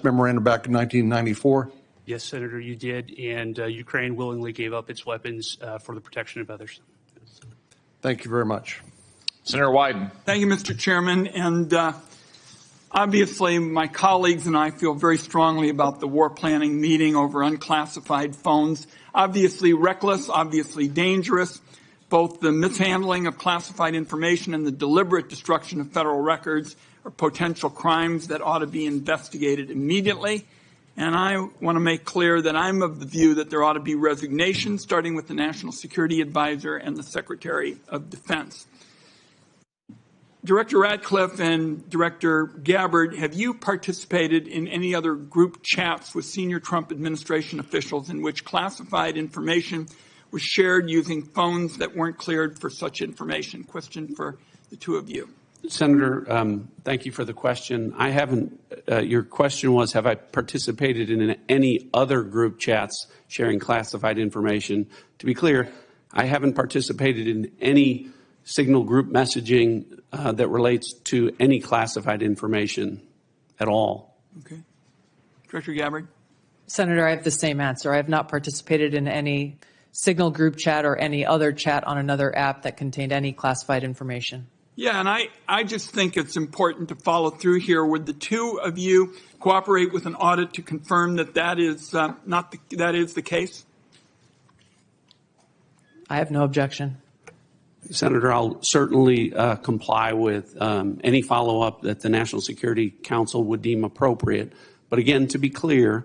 memorandum back in 1994? Yes, Senator, you did, and Ukraine willingly gave up its weapons for the protection of others. Thank you very much. Senator Wyden. Thank you, Mr. Chairman. And obviously, my colleagues and I feel very strongly about the war planning meeting over unclassified phones. Obviously reckless, obviously dangerous. Both the mishandling of classified information and the deliberate destruction of federal records are potential crimes that ought to be investigated immediately. And I want to make clear that I'm of the view that there ought to be resignation, starting with the National Security Advisor and the Secretary of Defense. Director Ratcliffe and Director Gabbard, have you participated in any other group chats with senior Trump administration officials in which classified information was shared using phones that weren't cleared for such information? Question for the two of you. Senator, thank you for the question. I haven't, your question was, have I participated in any other group chats sharing classified information? To be clear, I haven't participated in any signal group messaging that relates to any classified information at all. Okay. Director Gabbard. Senator, I have the same answer. I have not participated in any signal group chat or any other chat on another app that contained any classified information. Yeah, and I just think it's important to follow through here. Would the two of you cooperate with an audit to confirm that that is that is the case? I have no objection. Senator, I'll certainly comply with any follow-up that the National Security Council would deem appropriate. But again, to be clear,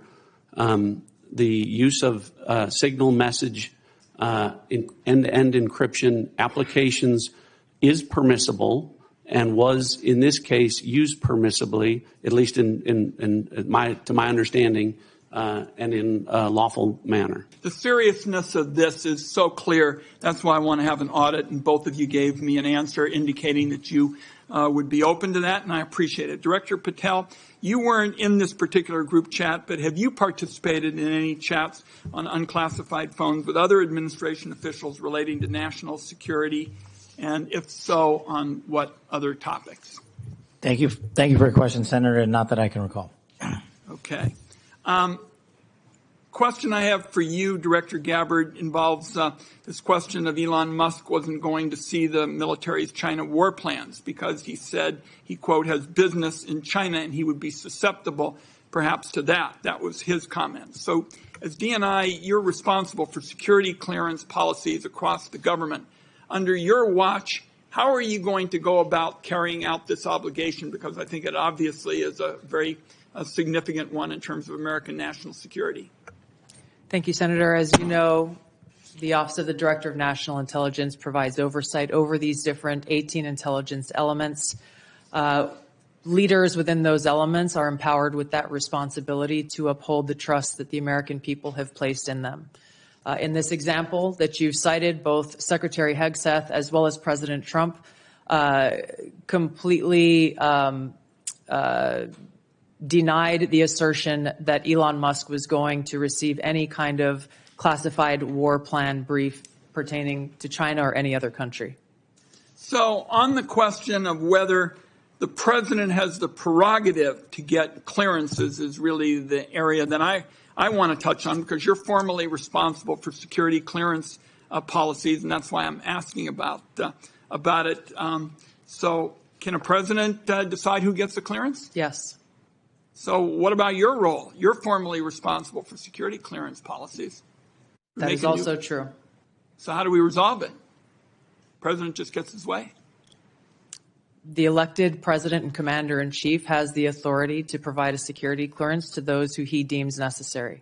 the use of signal message end-to-end encryption applications is permissible and was, in this case, used permissibly, at least to my understanding, and in a lawful manner. The seriousness of this is so clear. That's why I want to have an audit, and both of you gave me an answer indicating that you would be open to that, and I appreciate it. Director Patel, you weren't in this particular group chat, but have you participated in any chats on unclassified phones with other administration officials relating to national security? And if so, on what other topics? Thank you for your question, Senator. Not that I can recall. Okay. Question I have for you, Director Gabbard, involves this question of Elon Musk wasn't going to see the military's China war plans because he said he, quote, has business in China and he would be susceptible perhaps to that. That was his comment. So as DNI, you're responsible for security clearance policies across the government. Under your watch, how are you going to go about carrying out this obligation? Because I think it obviously is a very significant one in terms of American national security. Thank you, Senator. As you know, the Office of the Director of National Intelligence provides oversight over these different 18 intelligence elements. Leaders within those elements are empowered with that responsibility to uphold the trust that the American people have placed in them. In this example that you've cited, both Secretary Hegseth as well as President Trump completely denied the assertion that Elon Musk was going to receive any kind of classified war plan brief pertaining to China or any other country. So on the question of whether the president has the prerogative to get clearances is really the area that I want to touch on because you're formally responsible for security clearance policies, and that's why I'm asking about it. So can a president decide who gets the clearance? Yes. So what about your role? You're formally responsible for security clearance policies. That is also true. So how do we resolve it? The president just gets his way. The elected president and commander-in-chief has the authority to provide a security clearance to those who he deems necessary.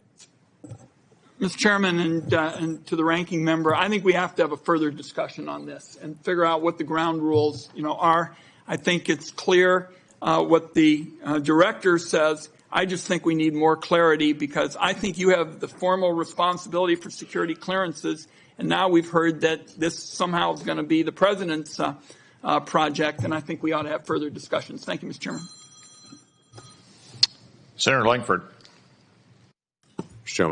Mr. Chairman and to the ranking member, I think we have to have a further discussion on this and figure out what the ground rules are. I think it's clear what the director says. I just think we need more clarity because I think you have the formal responsibility for security clearances, and now we've heard that this somehow is going to be the president's project, and I think we ought to have further discussions. Thank you, Mr. Chairman. Senator Langford. Mr. Chairman.